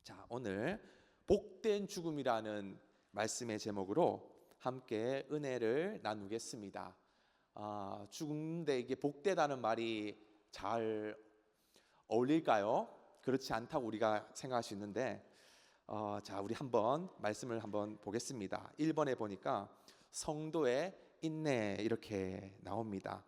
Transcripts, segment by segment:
자, 오늘 복된 죽음이라는 말씀의 제목으로 함께 은혜를 나누겠습니다. 죽음인데 이게 복되다는 말이 잘 어울릴까요? 그렇지 않다고 우리가 생각할 수 있는데, 자, 우리 한번 말씀을 한번 보겠습니다. 1번에 보니까 성도의 인내 이렇게 나옵니다.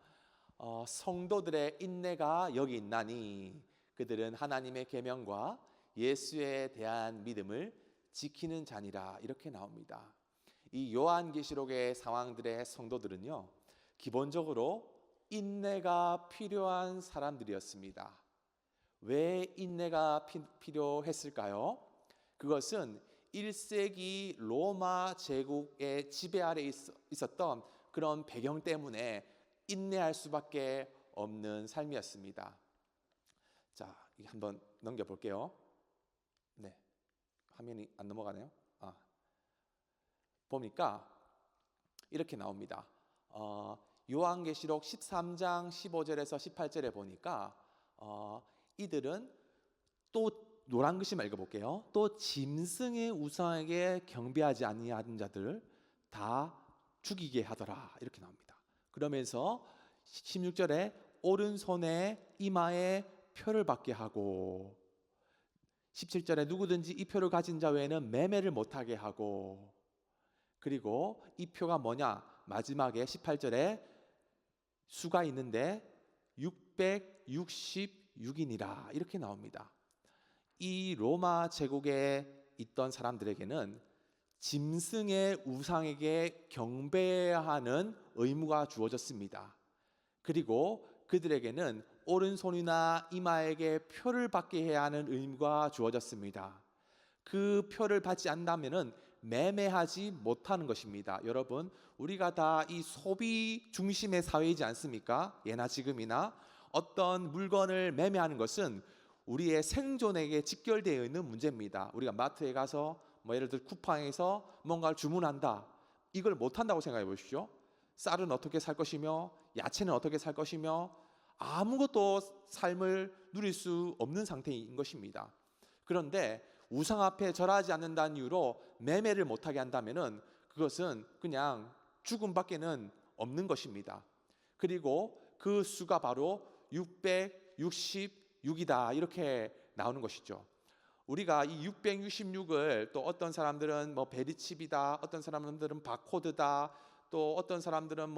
성도들의 인내가 여기 있나니 그들은 하나님의 계명과 예수에 대한 믿음을 지키는 자니라, 이렇게 나옵니다. 이 요한계시록의 상황들의 성도들은요, 기본적으로 인내가 필요한 사람들이었습니다. 왜 인내가 필요했을까요? 그것은 1세기 로마 제국의 지배 아래 있었던 그런 배경 때문에 인내할 수밖에 없는 삶이었습니다. 자, 한번 넘겨볼게요. 네, 화면이 안 넘어가네요. 보니까 이렇게 나옵니다. 요한계시록 13장 15절에서 18절에 보니까 이들은 또 노란 글씨만 읽어볼게요. 또 짐승의 우상에게 경배하지 아니하는 자들 다 죽이게 하더라, 이렇게 나옵니다. 그러면서 16절에 오른손에 이마에 표를 받게 하고, 17절에 누구든지 이 표를 가진 자 외에는 매매를 못하게 하고, 그리고 이 표가 뭐냐? 마지막에 18절에 수가 있는데 666인이라, 이렇게 나옵니다. 이 로마 제국에 있던 사람들에게는 짐승의 우상에게 경배하는 의무가 주어졌습니다. 그리고 그들에게는 오른손이나 이마에게 표를 받게 해야 하는 의무가 주어졌습니다. 그 표를 받지 않는다면 매매하지 못하는 것입니다. 여러분, 우리가 다 이 소비 중심의 사회이지 않습니까? 예나 지금이나 어떤 물건을 매매하는 것은 우리의 생존에게 직결되어 있는 문제입니다. 우리가 마트에 가서 예를 들어 쿠팡에서 뭔가를 주문한다. 이걸 못한다고 생각해 보십시오. 쌀은 어떻게 살 것이며 야채는 어떻게 살 것이며 아무것도 삶을 누릴 수 없는 상태인 것입니다. 그런데 우상 앞에 절하지 않는다는 이유로 매매를 못하게 한다면 그것은 그냥 죽음밖에는 없는 것입니다. 그리고 그 수가 바로 666이다, 이렇게 나오는 것이죠. 우리가 이 666을 또 어떤 사람들은 베리칩이다, 어떤 사람들은 바코드다, 또 어떤 사람들은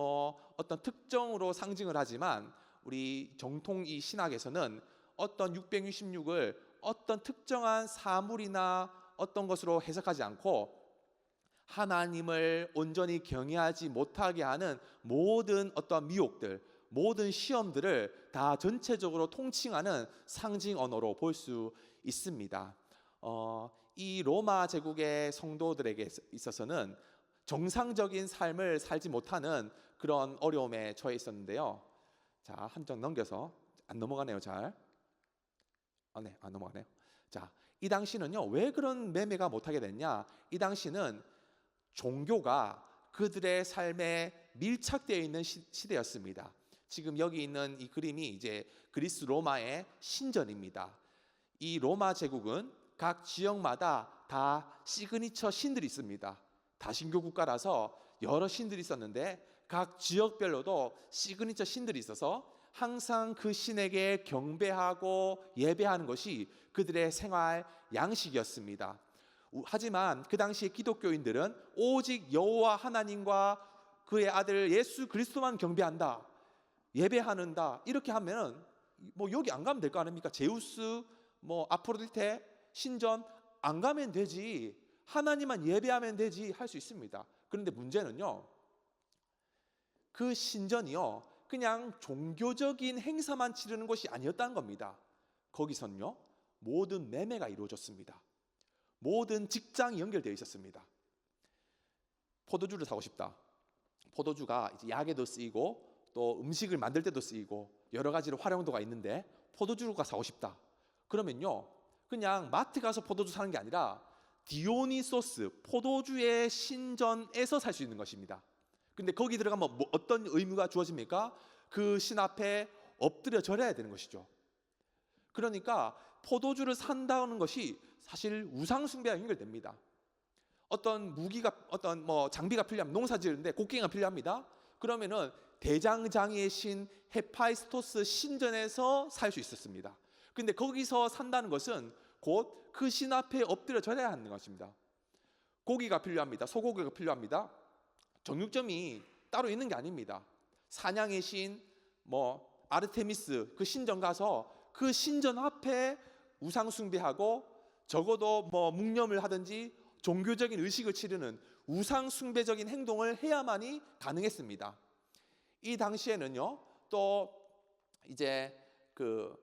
어떤 특정으로 상징을 하지만 우리 정통 이 신학에서는 어떤 666을 어떤 특정한 사물이나 어떤 것으로 해석하지 않고 하나님을 온전히 경외하지 못하게 하는 모든 어떤 미혹들, 모든 시험들을 다 전체적으로 통칭하는 상징 언어로 볼 수 있습니다. 이 로마 제국의 성도들에게 있어서는 정상적인 삶을 살지 못하는 그런 어려움에 처해 있었는데요. 자, 한 장 넘겨서 안 넘어가네요. 잘. 네, 안 넘어가네요. 자, 이 당시는요, 왜 그런 매매가 못하게 됐냐? 이 당시는 종교가 그들의 삶에 밀착되어 있는 시대였습니다. 지금 여기 있는 이 그림이 이제 그리스 로마의 신전입니다. 이 로마 제국은 각 지역마다 다 시그니처 신들이 있습니다. 다신교 국가라서 여러 신들이 있었는데 각 지역별로도 시그니처 신들이 있어서 항상 그 신에게 경배하고 예배하는 것이 그들의 생활 양식이었습니다. 하지만 그 당시에 기독교인들은 오직 여호와 하나님과 그의 아들 예수 그리스도만 경배한다, 예배하는다, 이렇게 하면 여기 안 가면 될 거 아닙니까? 제우스, 아프로디테 신전 안 가면 되지, 하나님만 예배하면 되지 할 수 있습니다. 그런데 문제는요, 그 신전이요 그냥 종교적인 행사만 치르는 것이 아니었다는 겁니다. 거기선요 모든 매매가 이루어졌습니다. 모든 직장이 연결되어 있었습니다. 포도주를 사고 싶다. 포도주가 이제 약에도 쓰이고 또 음식을 만들 때도 쓰이고 여러 가지로 활용도가 있는데 포도주가 사고 싶다. 그러면요 그냥 마트 가서 포도주 사는 게 아니라 디오니소스 포도주의 신전에서 살 수 있는 것입니다. 근데 거기 들어가면 어떤 의무가 주어집니까? 그 신 앞에 엎드려 절해야 되는 것이죠. 그러니까 포도주를 산다는 것이 사실 우상 숭배와 연결됩니다. 어떤 무기가 어떤 뭐 장비가 필요하면 농사 지르는데 곡괭이가 필요합니다. 그러면은 대장장이의 신 헤파이스토스 신전에서 살 수 있었습니다. 근데 거기서 산다는 것은 곧 그 신 앞에 엎드려 절해야 하는 것입니다. 고기가 필요합니다. 소고기가 필요합니다. 정육점이 따로 있는 게 아닙니다. 사냥의 신, 뭐 아르테미스 그 신전 가서 그 신전 앞에 우상 숭배하고 적어도 뭐 묵념을 하든지 종교적인 의식을 치르는 우상 숭배적인 행동을 해야만이 가능했습니다. 이 당시에는요, 또 이제 그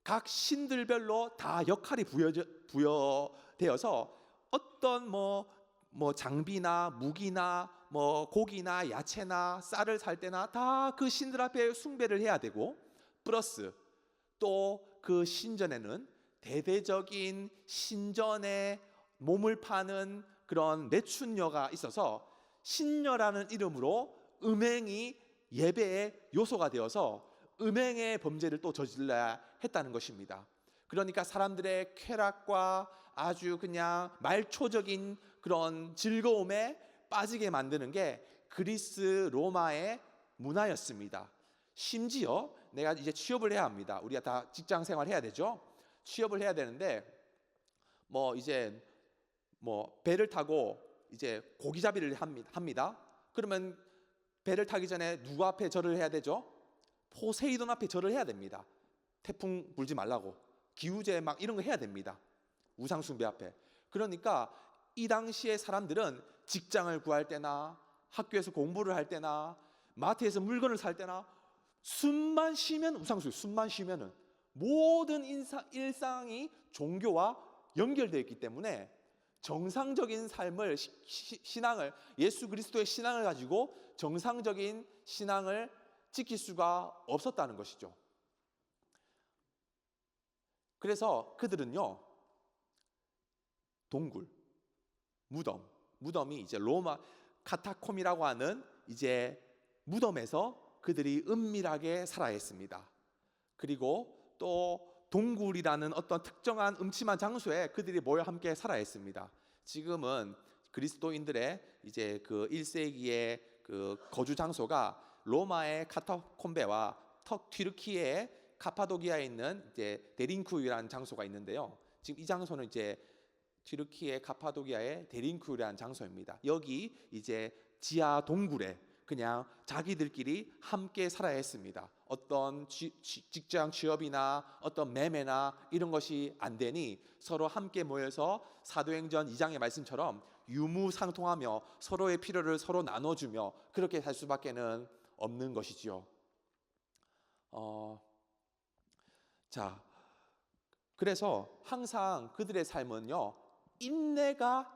각 신들별로 다 역할이 부여되어서 어떤 뭐 장비나 무기나 뭐 고기나 야채나 쌀을 살 때나 다 그 신들 앞에 숭배를 해야 되고, 플러스 또 그 신전에는 대대적인 신전에 몸을 파는 그런 매춘녀가 있어서 신녀라는 이름으로 음행이 예배의 요소가 되어서 음행의 범죄를 또 저질러야 했다는 것입니다. 그러니까 사람들의 쾌락과 아주 그냥 말초적인 그런 즐거움에 빠지게 만드는 게 그리스 로마의 문화였습니다. 심지어 내가 이제 취업을 해야 합니다. 우리가 다 직장 생활 해야 되죠. 취업을 해야 되는데 뭐 이제 뭐 배를 타고 이제 고기잡이를 합니다. 그러면 배를 타기 전에 누구 앞에 절을 해야 되죠? 포세이돈 앞에 절을 해야 됩니다. 태풍 불지 말라고, 기우제 막 이런 거 해야 됩니다. 우상 숭배 앞에. 그러니까 이 당시에 사람들은 직장을 구할 때나 학교에서 공부를 할 때나 마트에서 물건을 살 때나 숨만 쉬면 우상 숭배, 숨만 쉬면은 모든 일상이 종교와 연결되어 있기 때문에 정상적인 삶을 신앙을 예수 그리스도의 신앙을 가지고 정상적인 신앙을 지킬 수가 없었다는 것이죠. 그래서 그들은요, 동굴, 무덤이 이제 로마 카타콤이라고 하는 이제 무덤에서 그들이 은밀하게 살아야 했습니다. 그리고 또 동굴이라는 어떤 특정한 음침한 장소에 그들이 모여 함께 살아야 했습니다. 지금은 그리스도인들의 이제 그 1세기의 그 거주 장소가 로마의 카타콤베와 튀르키예의 카파도기아에 있는 이제 데린쿠이라는 장소가 있는데요. 지금 이 장소는 이제 튀르키예 카파도기아의 데린쿠이라는 장소입니다. 여기 이제 지하 동굴에 그냥 자기들끼리 함께 살아야 했습니다. 어떤 직장 취업이나 어떤 매매나 이런 것이 안 되니 서로 함께 모여서 사도행전 2장의 말씀처럼 유무상통하며 서로의 필요를 서로 나눠주며 그렇게 살 수밖에는 없는 것이지요. 자, 그래서 항상 그들의 삶은요, 인내가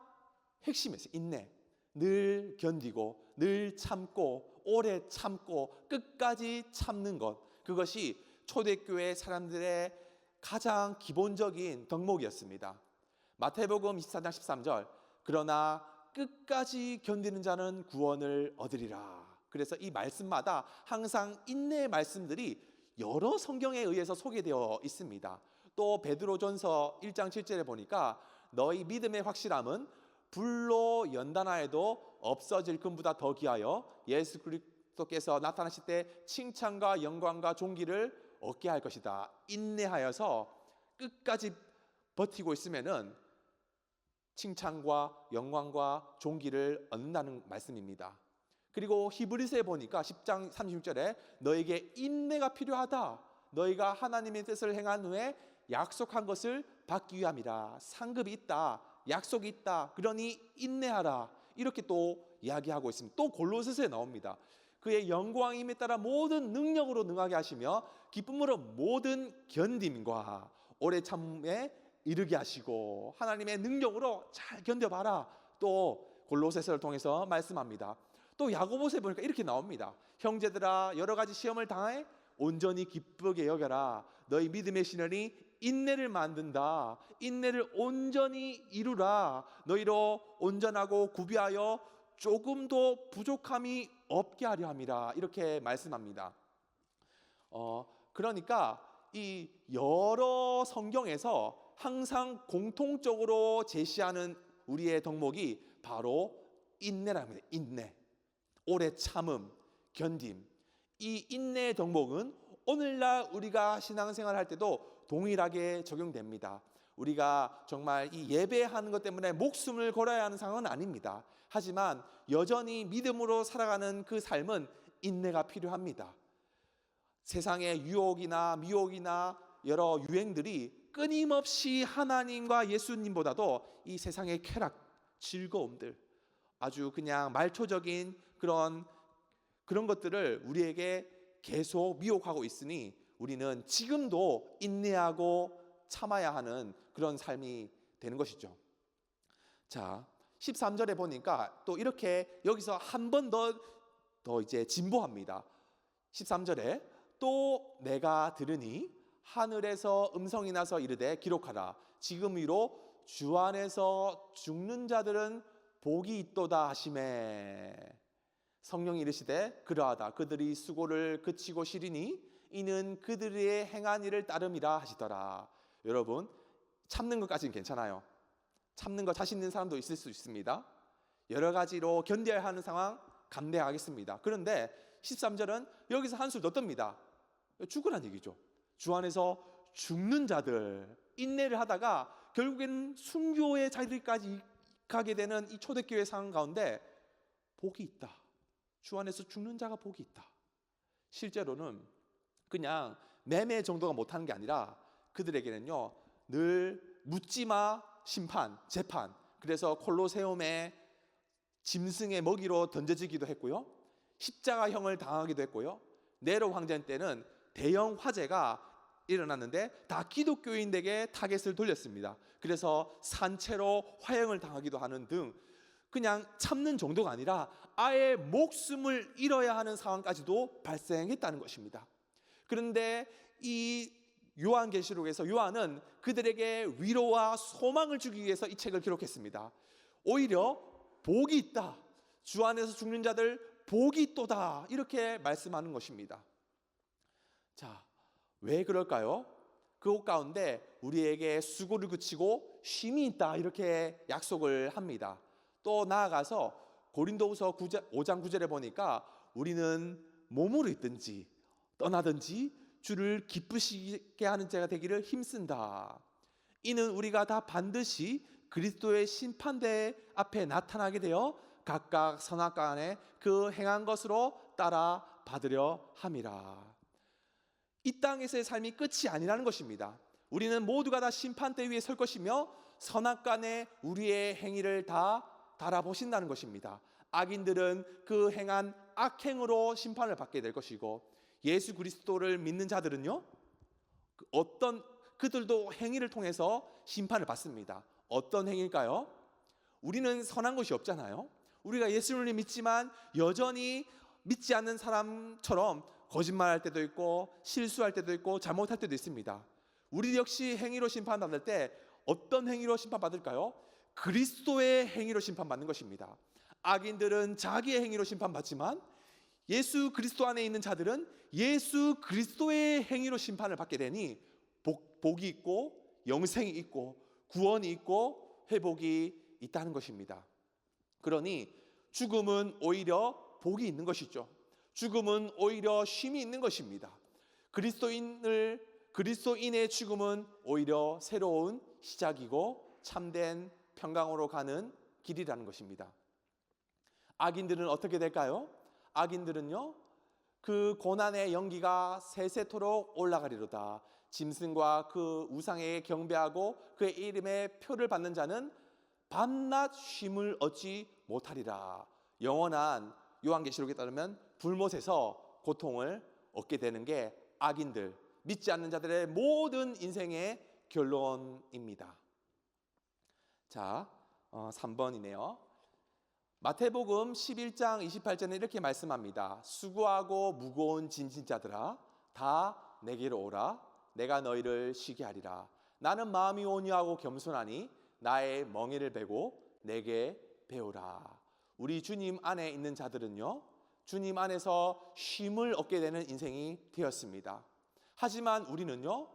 핵심이었어요. 인내. 늘 견디고 늘 참고 오래 참고 끝까지 참는 것, 그것이 초대교회 사람들의 가장 기본적인 덕목이었습니다. 마태복음 24장 13절, 그러나 끝까지 견디는 자는 구원을 얻으리라. 그래서 이 말씀마다 항상 인내의 말씀들이 여러 성경에 의해서 소개되어 있습니다. 또 베드로전서 1장 7절에 보니까 너희 믿음의 확실함은 불로 연단하여도 없어질 금보다 더 귀하여 예수 그리스도께서 나타나실 때 칭찬과 영광과 존귀를 얻게 할 것이다. 인내하여서 끝까지 버티고 있으면은 칭찬과 영광과 존귀를 얻는다는 말씀입니다. 그리고 히브리서에 보니까 10장 36절에 너에게 인내가 필요하다. 너희가 하나님의 뜻을 행한 후에 약속한 것을 받기 위함이라. 상급이 있다. 약속이 있다. 그러니 인내하라. 이렇게 또 이야기하고 있습니다. 또 골로새서에 나옵니다. 그의 영광임에 따라 모든 능력으로 능하게 하시며 기쁨으로 모든 견딤과 오래 참음에 이르게 하시고 하나님의 능력으로 잘 견뎌봐라. 또 골로새서를 통해서 말씀합니다. 또 야고보서에 보니까 이렇게 나옵니다. 형제들아, 여러 가지 시험을 당해 온전히 기쁘게 여겨라. 너희 믿음의 시련이 인내를 만든다. 인내를 온전히 이루라. 너희로 온전하고 구비하여 조금도 부족함이 없게 하려 함이라. 이렇게 말씀합니다. 그러니까 이 여러 성경에서 항상 공통적으로 제시하는 우리의 덕목이 바로 인내랍니다. 인내, 오래 참음, 견딤. 이 인내의 덕목은 오늘날 우리가 신앙생활 할 때도 동일하게 적용됩니다. 우리가 정말 이 예배하는 것 때문에 목숨을 걸어야 하는 상황은 아닙니다. 하지만 여전히 믿음으로 살아가는 그 삶은 인내가 필요합니다. 세상의 유혹이나 미혹이나 여러 유행들이 끊임없이 하나님과 예수님보다도 이 세상의 쾌락, 즐거움들, 아주 그냥 말초적인 그런 것들을 우리에게 계속 미혹하고 있으니 우리는 지금도 인내하고 참아야 하는 그런 삶이 되는 것이죠. 자, 13절에 보니까 또 이렇게 여기서 한 번 더 이제 진보합니다. 13절에 또 내가 들으니 하늘에서 음성이 나서 이르되 기록하라. 지금 위로 주 안에서 죽는 자들은 복이 있도다 하시매. 성령이 이르시되 그러하다. 그들이 수고를 그치고 쉬리니 이는 그들의 행한 일을 따름이라 하시더라. 여러분, 참는 것까지는 괜찮아요. 참는 거 자신 있는 사람도 있을 수 있습니다. 여러 가지로 견뎌야 하는 상황 감내하겠습니다. 그런데 13절은 여기서 한술 더 뜹니다. 죽으란 얘기죠. 주 안에서 죽는 자들, 인내를 하다가 결국엔 순교의 자리까지 가게 되는 이 초대교회 상황 가운데 복이 있다. 주 안에서 죽는 자가 복이 있다. 실제로는 그냥 매매 정도가 못하는 게 아니라 그들에게는요 늘 묻지마 심판, 재판. 그래서 콜로세움의 짐승의 먹이로 던져지기도 했고요, 십자가형을 당하기도 했고요, 네로 황제 때는 대형 화재가 일어났는데 다 기독교인에게 타겟을 돌렸습니다. 그래서 산채로 화형을 당하기도 하는 등 그냥 참는 정도가 아니라 아예 목숨을 잃어야 하는 상황까지도 발생했다는 것입니다. 그런데 이 요한계시록에서 요한은 그들에게 위로와 소망을 주기 위해서 이 책을 기록했습니다. 오히려 복이 있다, 주 안에서 죽는 자들 복이 있도다, 이렇게 말씀하는 것입니다. 자, 왜 그럴까요? 그곳 가운데 우리에게 수고를 그치고 쉼이 있다, 이렇게 약속을 합니다. 또 나아가서 고린도후서 5장 9절에 보니까 우리는 몸으로 있든지 떠나든지 주를 기쁘시게 하는 자가 되기를 힘쓴다. 이는 우리가 다 반드시 그리스도의 심판대 앞에 나타나게 되어 각각 선악간에 그 행한 것으로 따라 받으려 함이라. 이 땅에서의 삶이 끝이 아니라는 것입니다. 우리는 모두가 다 심판대 위에 설 것이며 선악간에 우리의 행위를 다 달아보신다는 것입니다. 악인들은 그 행한 악행으로 심판을 받게 될 것이고, 예수 그리스도를 믿는 자들은요 그들도 행위를 통해서 심판을 받습니다. 어떤 행위일까요? 우리는 선한 것이 없잖아요. 우리가 예수를 믿지만 여전히 믿지 않는 사람처럼 거짓말할 때도 있고 실수할 때도 있고 잘못할 때도 있습니다. 우리 역시 행위로 심판받을 때 어떤 행위로 심판받을까요? 그리스도의 행위로 심판받는 것입니다. 악인들은 자기의 행위로 심판받지만 예수 그리스도 안에 있는 자들은 예수 그리스도의 행위로 심판을 받게 되니 복이 있고 영생이 있고 구원이 있고 회복이 있다는 것입니다. 그러니 죽음은 오히려 복이 있는 것이죠. 죽음은 오히려 쉼이 있는 것입니다. 그리스도인의 죽음은 오히려 새로운 시작이고 참된 평강으로 가는 길이라는 것입니다. 악인들은 어떻게 될까요? 악인들은요 그 고난의 연기가 세세토록 올라가리로다. 짐승과 그 우상에게 경배하고 그의 이름에 표를 받는 자는 밤낮 쉼을 얻지 못하리라. 영원한 요한계시록에 따르면 불못에서 고통을 얻게 되는 게 악인들, 믿지 않는 자들의 모든 인생의 결론입니다. 자, 3번이네요. 마태복음 11장 28절에 이렇게 말씀합니다. 수고하고 무거운 짐진 자들아 다 내게로 오라. 내가 너희를 쉬게 하리라. 나는 마음이 온유하고 겸손하니 나의 멍에를 베고 내게 배우라. 우리 주님 안에 있는 자들은요 주님 안에서 쉼을 얻게 되는 인생이 되었습니다. 하지만 우리는요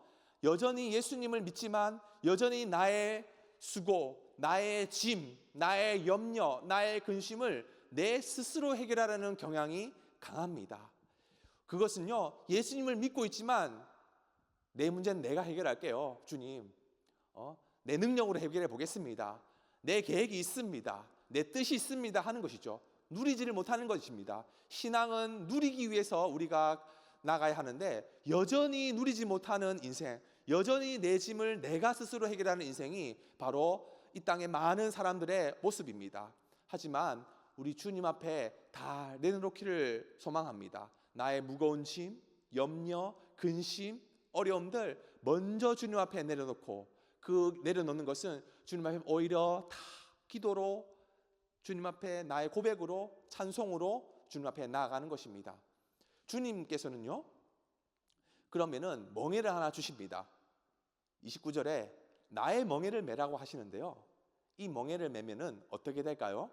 여전히 예수님을 믿지만 여전히 나의 수고, 나의 짐, 나의 염려, 나의 근심을 내 스스로 해결하려는 경향이 강합니다. 그것은요, 예수님을 믿고 있지만 내 문제는 내가 해결할게요. 주님, 내 능력으로 해결해 보겠습니다. 내 계획이 있습니다. 내 뜻이 있습니다 하는 것이죠. 누리지를 못하는 것입니다. 신앙은 누리기 위해서 우리가 나가야 하는데 여전히 누리지 못하는 인생, 여전히 내 짐을 내가 스스로 해결하는 인생이 바로 이 땅의 많은 사람들의 모습입니다. 하지만 우리 주님 앞에 다 내려놓기를 소망합니다. 나의 무거운 짐, 염려, 근심, 어려움들 먼저 주님 앞에 내려놓고, 그 내려놓는 것은 주님 앞에 오히려 다 기도로, 주님 앞에 나의 고백으로, 찬송으로 주님 앞에 나아가는 것입니다. 주님께서는요, 그러면은 멍에를 하나 주십니다. 29절에 나의 멍에를 매라고 하시는데요, 이 멍에를 매면은 어떻게 될까요?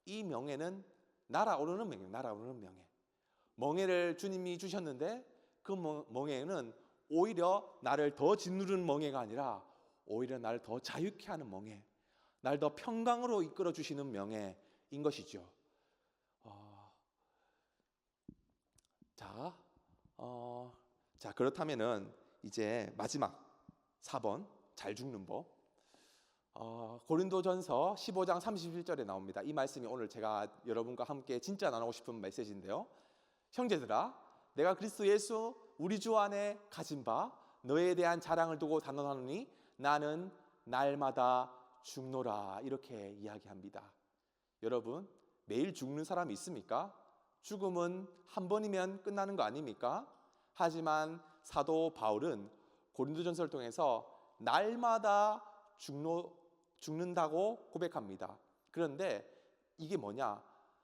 이 명예는 날아오르는 명예, 날아오르는 명예. 멍에를 주님이 주셨는데 그 멍에는 오히려 나를 더 짓누르는 멍에가 아니라 오히려 나를 더 자유케 하는 멍에, 나를 더 평강으로 이끌어 주시는 명예인 것이죠. 자, 그렇다면은 이제 마지막 4번, 잘 죽는 법. 고린도전서 15장 31절에 나옵니다. 이 말씀이 오늘 제가 여러분과 함께 진짜 나누고 싶은 메시지인데요. 형제들아, 내가 그리스도 예수 우리 주 안에 가진 바 너에 대한 자랑을 두고 단언하노니 나는 날마다 죽노라, 이렇게 이야기합니다. 여러분, 매일 죽는 사람이 있습니까? 죽음은 한 번이면 끝나는 거 아닙니까? 하지만 사도 바울은 고린도전서를 통해서 날마다 죽는다고 고백합니다. 그런데 이게 뭐냐?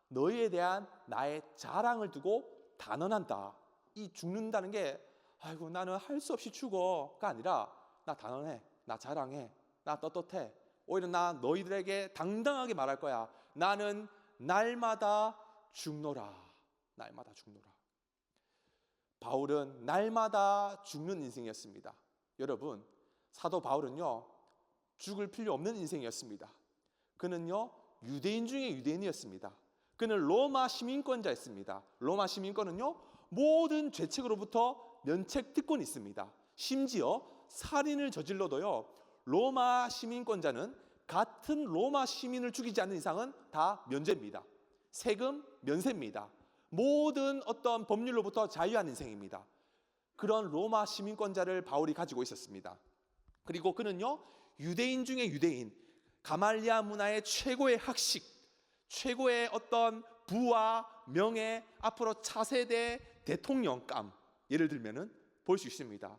너희에 대한 나의 자랑을 두고 단언한다. 이 죽는다는 게 아이고 나는 할 수 없이 죽어가 아니라 나 단언해, 나 자랑해, 나 떳떳해. 오히려 나 너희들에게 당당하게 말할 거야. 나는 날마다 죽노라. 날마다 죽노라. 바울은 날마다 죽는 인생이었습니다. 여러분, 사도 바울은요, 죽을 필요 없는 인생이었습니다. 그는요, 유대인 중에 유대인이었습니다. 그는 로마 시민권자였습니다. 로마 시민권은요, 모든 죄책으로부터 면책 특권이 있습니다. 심지어 살인을 저질러도요, 로마 시민권자는 같은 로마 시민을 죽이지 않는 이상은 다 면제입니다. 세금 면세입니다. 모든 어떤 법률로부터 자유한 인생입니다. 그런 로마 시민권자를 바울이 가지고 있었습니다. 그리고 그는요, 유대인 중에 유대인, 가말리아 문화의 최고의 학식, 최고의 어떤 부와 명예, 앞으로 차세대 대통령감, 예를 들면은 볼 수 있습니다.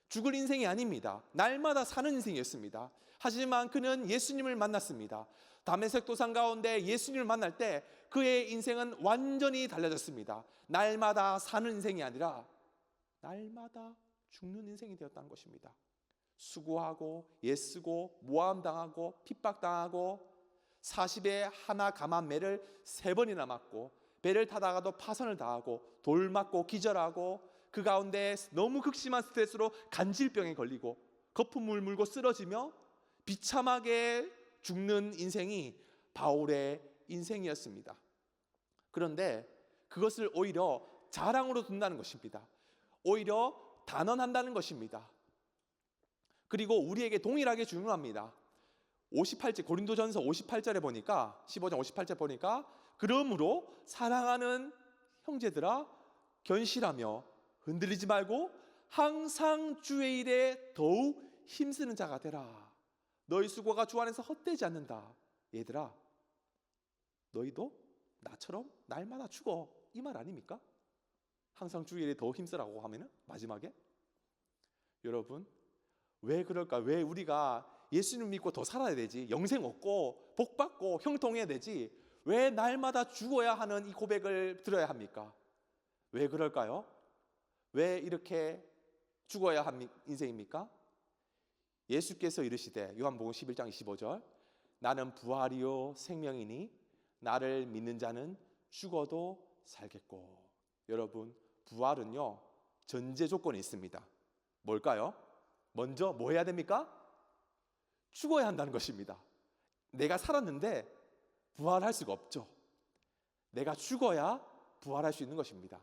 죽을 인생이 아닙니다. 날마다 사는 인생이었습니다. 하지만 그는 예수님을 만났습니다. 다메섹 도상 가운데 예수님을 만날 때 그의 인생은 완전히 달라졌습니다. 날마다 사는 인생이 아니라 날마다 죽는 인생이 되었다는 것입니다. 수고하고 애쓰고 모함당하고 핍박당하고 40에 하나 감한 매를 3번이나 맞고, 배를 타다가도 파선을 당하고 돌 맞고 기절하고, 그 가운데 너무 극심한 스트레스로 간질병에 걸리고 거품물 물고 쓰러지며 비참하게 죽는 인생이 바울의 인생이었습니다. 그런데 그것을 오히려 자랑으로 둔다는 것입니다. 오히려 단언한다는 것입니다. 그리고 우리에게 동일하게 중요합니다. 58절, 고린도전서 58절에 보니까, 15장 58절 보니까, 그러므로 사랑하는 형제들아 견실하며 흔들리지 말고 항상 주의 일에 더욱 힘쓰는 자가 되라. 너희 수고가 주 안에서 헛되지 않는다. 얘들아, 너희도 나처럼 날마다 죽어, 이 말 아닙니까? 항상 주의 일에 더 힘쓰라고 하면은 마지막에, 여러분, 왜 그럴까? 왜 우리가 예수님 믿고 더 살아야 되지? 영생 얻고 복 받고 형통해야 되지? 왜 날마다 죽어야 하는 이 고백을 들어야 합니까? 왜 그럴까요? 왜 이렇게 죽어야 한 인생입니까? 예수께서 이르시되, 요한복음 11장 25절, 나는 부활이요 생명이니 나를 믿는 자는 죽어도 살겠고. 여러분, 부활은요 전제 조건이 있습니다. 뭘까요? 먼저 뭐 해야 됩니까? 죽어야 한다는 것입니다. 내가 살았는데 부활할 수가 없죠. 내가 죽어야 부활할 수 있는 것입니다.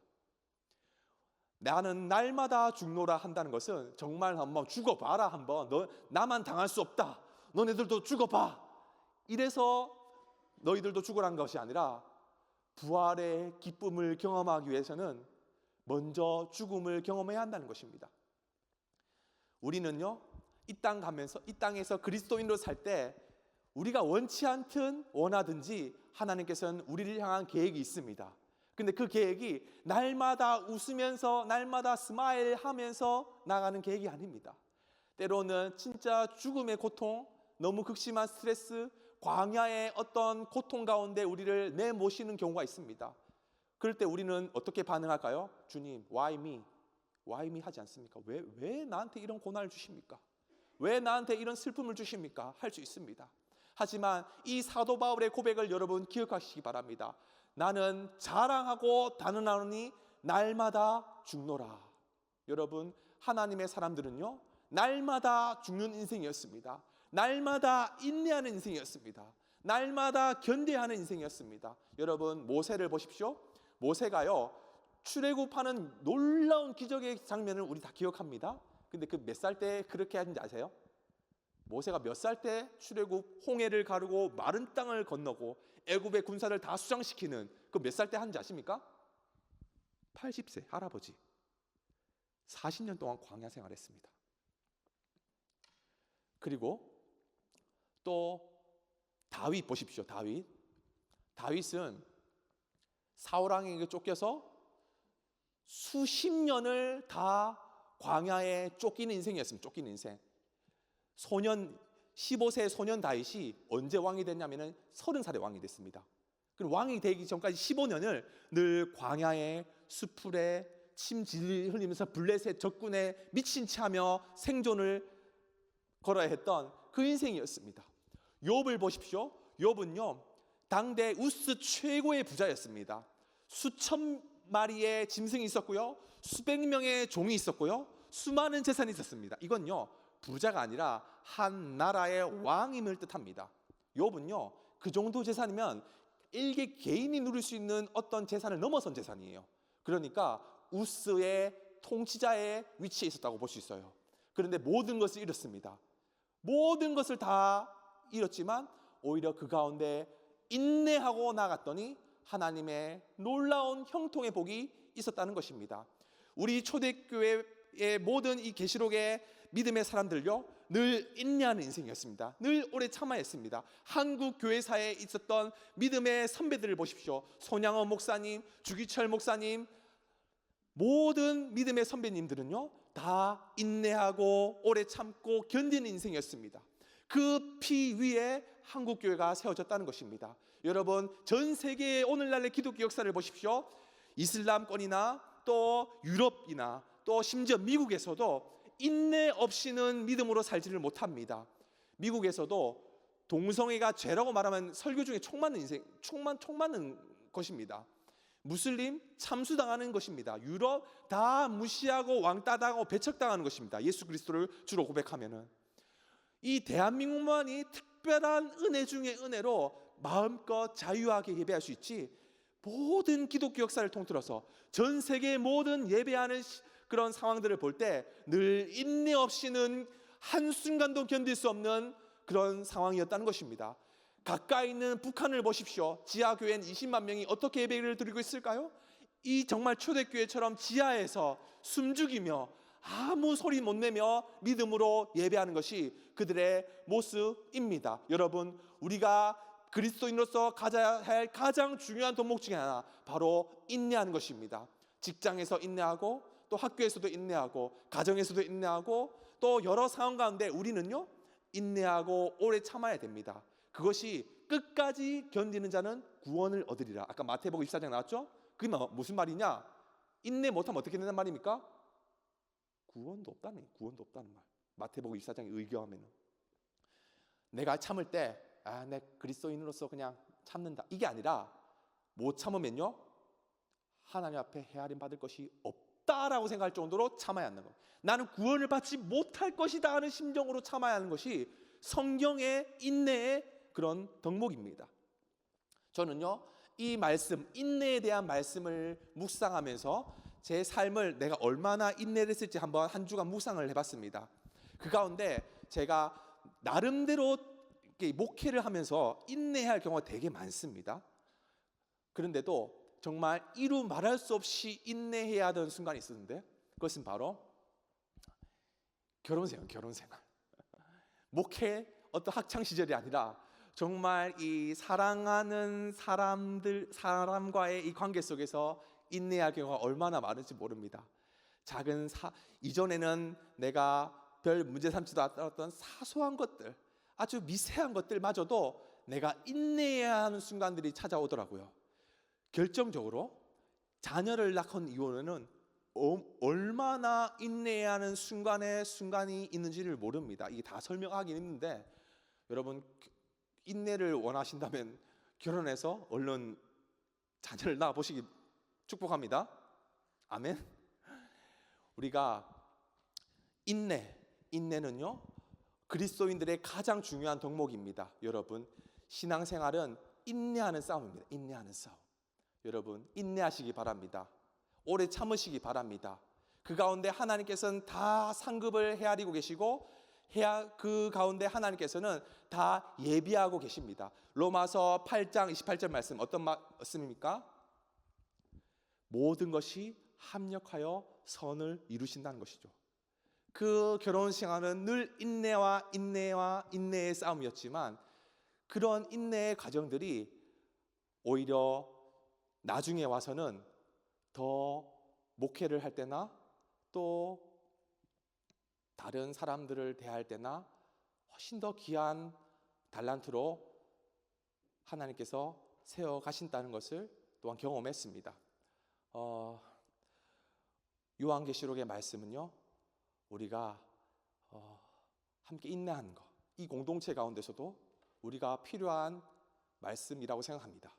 나는 날마다 죽노라 한다는 것은 정말 한번 죽어봐라, 한번 너 나만 당할 수 없다, 너네들도 죽어봐, 이래서 너희들도 죽으라는 것이 아니라 부활의 기쁨을 경험하기 위해서는 먼저 죽음을 경험해야 한다는 것입니다. 우리는요, 이 땅에서 그리스도인으로 살 때 우리가 원치 않든 원하든지 하나님께서는 우리를 향한 계획이 있습니다. 근데 그 계획이 날마다 웃으면서 날마다 스마일 하면서 나가는 계획이 아닙니다. 때로는 진짜 죽음의 고통, 너무 극심한 스트레스, 광야의 어떤 고통 가운데 우리를 내모시는 경우가 있습니다. 그럴 때 우리는 어떻게 반응할까요? 주님, why me? Why me 하지 않습니까? 왜 나한테 이런 고난을 주십니까? 왜 나한테 이런 슬픔을 주십니까? 할 수 있습니다. 하지만 이 사도 바울의 고백을 여러분 기억하시기 바랍니다. 나는 자랑하고 단언하노니 날마다 죽노라. 여러분, 하나님의 사람들은요, 날마다 죽는 인생이었습니다. 날마다 인내하는 인생이었습니다. 날마다 견뎌하는 인생이었습니다. 여러분, 모세를 보십시오. 모세가요, 출애굽하는 놀라운 기적의 장면을 우리 다 기억합니다. 근데 그 몇 살 때 그렇게 하는지 아세요? 모세가 몇 살 때 출애굽 홍해를 가르고 마른 땅을 건너고 애굽의 군사를 다 수장시키는 그 몇 살 때 하는지 아십니까? 80세 할아버지 40년 동안 광야 생활했습니다. 그리고 또 다윗 보십시오. 다윗은 사울 왕에게 쫓겨서 수십 년을 다 광야에 쫓기는 인생이었습니다. 쫓기는 인생. 15세 소년 다윗이 언제 왕이 됐냐면은 30살에 왕이 됐습니다. 그리고 왕이 되기 전까지 15년을 늘 광야에 수풀에 침 질질 흘리면서 블레셋 적군에 미친 체하며 생존을 걸어야 했던 그 인생이었습니다. 욥을 보십시오. 욥은요, 당대 우스 최고의 부자였습니다. 수천 마리의 짐승이 있었고요, 수백 명의 종이 있었고요, 수많은 재산이 있었습니다. 이건요, 부자가 아니라 한 나라의 왕임을 뜻합니다. 욥은요, 그 정도 재산이면 일개 개인이 누릴 수 있는 어떤 재산을 넘어선 재산이에요. 그러니까 우스의 통치자의 위치에 있었다고 볼 수 있어요. 그런데 모든 것을 잃었습니다. 모든 것을 다 잃었지만 오히려 그 가운데 인내하고 나갔더니 하나님의 놀라운 형통의 복이 있었다는 것입니다. 우리 초대교회의 모든 이 계시록의 믿음의 사람들요, 늘 인내하는 인생이었습니다. 늘 오래 참아했습니다. 한국 교회사에 있었던 믿음의 선배들을 보십시오. 손양원 목사님, 주기철 목사님, 모든 믿음의 선배님들은요, 다 인내하고 오래 참고 견디는 인생이었습니다. 그 피 위에 한국 교회가 세워졌다는 것입니다. 여러분, 전 세계의 오늘날의 기독교 역사를 보십시오. 이슬람권이나 또 유럽이나 또 심지어 미국에서도 인내 없이는 믿음으로 살지를 못합니다. 미국에서도 동성애가 죄라고 말하면 설교 중에 총 맞는 것입니다. 무슬림 참수당하는 것입니다. 유럽 다 무시하고 왕따당하고 배척당하는 것입니다. 예수 그리스도를 주로 고백하면은. 이 대한민국만이 특별한 은혜 중에 은혜로 마음껏 자유하게 예배할 수 있지, 모든 기독교 역사를 통틀어서 전 세계의 모든 예배하는 그런 상황들을 볼 때 늘 인내 없이는 한순간도 견딜 수 없는 그런 상황이었다는 것입니다. 가까이 있는 북한을 보십시오. 지하교회는 20만 명이 어떻게 예배를 드리고 있을까요? 이 정말 초대교회처럼 지하에서 숨죽이며 아무 소리 못 내며 믿음으로 예배하는 것이 그들의 모습입니다. 여러분, 우리가 그리스도인으로서 가져야 할 가장 중요한 덕목 중에 하나, 바로 인내하는 것입니다. 직장에서 인내하고, 또 학교에서도 인내하고, 가정에서도 인내하고, 또 여러 상황 가운데 우리는요, 인내하고 오래 참아야 됩니다. 그것이 끝까지 견디는 자는 구원을 얻으리라. 아까 마태복음 24장 나왔죠? 그게 무슨 말이냐? 인내 못하면 어떻게 된다는 말입니까? 구원도 없다는 말. 마태복음 24장에 의교하면 내가 참을 때 내 그리스도인으로서 그냥 참는다, 이게 아니라 못 참으면요, 하나님 앞에 헤아림 받을 것이 없다. 없다라고 생각할 정도로 참아야 하는 것. 나는 구원을 받지 못할 것이다 하는 심정으로 참아야 하는 것이 성경의 인내의 그런 덕목입니다. 저는요, 이 말씀, 인내에 대한 말씀을 묵상하면서 제 삶을 내가 얼마나 인내를 했을지 한번 한 주간 묵상을 해봤습니다. 그 가운데 제가 나름대로 목회를 하면서 인내해야 할 경우가 되게 많습니다. 그런데도 정말 이루 말할 수 없이 인내해야 하던 순간이 있었는데, 그것은 바로 결혼생활. 목회 어떤 학창 시절이 아니라 정말 이 사랑하는 사람과의 이 관계 속에서 인내해야 할 경우가 얼마나 많은지 모릅니다. 이전에는 내가 별 문제 삼지도 않았던 사소한 것들, 아주 미세한 것들마저도 내가 인내해야 하는 순간들이 찾아오더라고요. 결정적으로 자녀를 낳은 이후에는 얼마나 인내해야 하는 순간이 있는지를 모릅니다. 이게 다 설명하긴 힘든데, 여러분 인내를 원하신다면 결혼해서 얼른 자녀를 낳아 보시기 축복합니다. 아멘. 우리가 인내는요, 그리스도인들의 가장 중요한 덕목입니다. 여러분, 신앙생활은 인내하는 싸움입니다. 인내하는 싸움. 여러분, 인내하시기 바랍니다. 오래 참으시기 바랍니다. 그 가운데 하나님께서는 다 상급을 헤아리고 계시고, 그 가운데 하나님께서는 다 예비하고 계십니다. 로마서 8장 28절 말씀, 어떤 말씀입니까? 모든 것이 합력하여 선을 이루신다는 것이죠. 그 결혼 생활은 늘 인내의 싸움이었지만, 그런 인내의 과정들이 오히려 나중에 와서는 더 목회를 할 때나 또 다른 사람들을 대할 때나 훨씬 더 귀한 달란트로 하나님께서 세워 가신다는 것을 또한 경험했습니다. 요한계시록의 말씀은요, 우리가 함께 인내하는 것, 이 공동체 가운데서도 우리가 필요한 말씀이라고 생각합니다.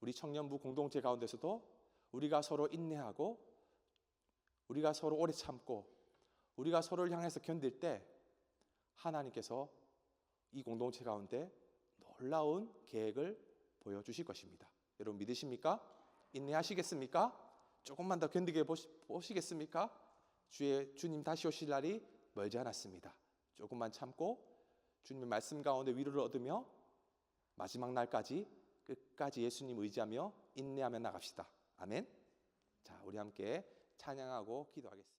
우리 청년부 공동체 가운데서도 우리가 서로 인내하고, 우리가 서로 오래 참고, 우리가 서로를 향해서 견딜 때 하나님께서 이 공동체 가운데 놀라운 계획을 보여주실 것입니다. 여러분 믿으십니까? 인내하시겠습니까? 조금만 더 견디게 보시겠습니까? 주님 다시 오실 날이 멀지 않았습니다. 조금만 참고 주님의 말씀 가운데 위로를 얻으며 마지막 날까지 끝까지 예수님 의지하며 인내하며 나갑시다. 아멘. 자, 우리 함께 찬양하고 기도하겠습니다.